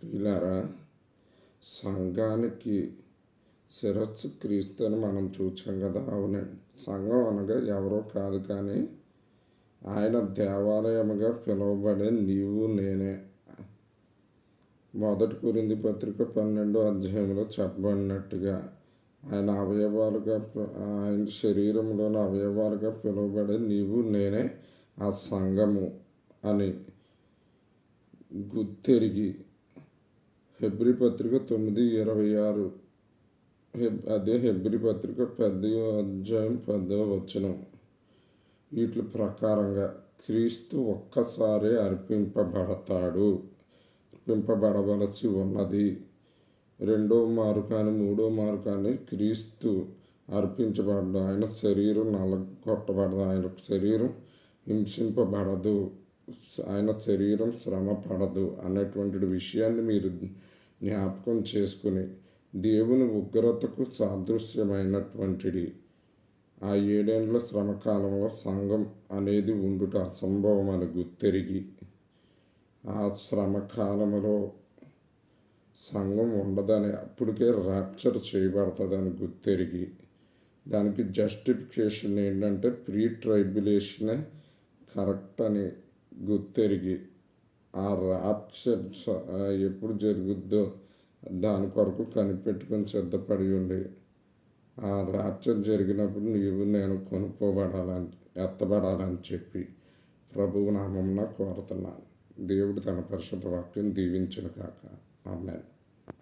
ప్రియులారా, సంఘానికి శిరస్సు క్రీస్తు అని మనం చూచాం కదా. అవునండి, సంఘం అనగా ఎవరో కాదు, కానీ ఆయన దేవాలయముగా పిలువబడే నీవు నేనే. 1 కొరింథీ పత్రిక 12వ అధ్యాయంలో చెప్పబడినట్టుగా ఆయన శరీరంలోని అవయవాలుగా పిలువబడే నీవు నేనే ఆ సంఘము అని గుర్తెరిగి హెబ్రీ పత్రిక 9:26, అదే హెబ్రీ పత్రిక 10వ అధ్యాయం 10వ వచనం, వీటి ప్రకారంగా క్రీస్తు ఒక్కసారే అర్పింపబడవలసి ఉన్నది. 2వ మారు కానీ 3వ మారు కానీ క్రీస్తు అర్పించబడ్డ, ఆయన శరీరం నలగొట్టబడదు, ఆయన శరీరం హింసింపబడదు, ఆయన శరీరం శ్రమ పడదు అనేటువంటి విషయాన్ని మీరు జ్ఞాపకం చేసుకుని, దేవుని ఉగ్రతకు సాదృశ్యమైనటువంటిది ఆ 7 ఏళ్ల శ్రమకాలంలో సంఘం అనేది ఉండుట అసంభవం అని గుర్తెరిగి, ఆ శ్రమకాలంలో సంఘం ఉండదని, అప్పటికే ర్యాప్చర్ చేయబడుతుందని గుర్తెరిగి, దానికి జస్టిఫికేషన్ ఏంటంటే ప్రీ ట్రైబులేషనే కరెక్ట్ అని గుర్తెరిగి, ఆ ర్యాప్చర్ ఎప్పుడు జరుగుద్దో దాని కొరకు కనిపెట్టుకొని సిద్ధపడి ఉండి, ఆ ర్యాప్చర్ జరిగినప్పుడు నీవు నేను ఎత్తబడాలని చెప్పి ప్రభువు నామమున కోరుతున్నాను. దేవుడు తన పరిశుద్ధ వాక్యం దీవించును కాక. ఆమేన్.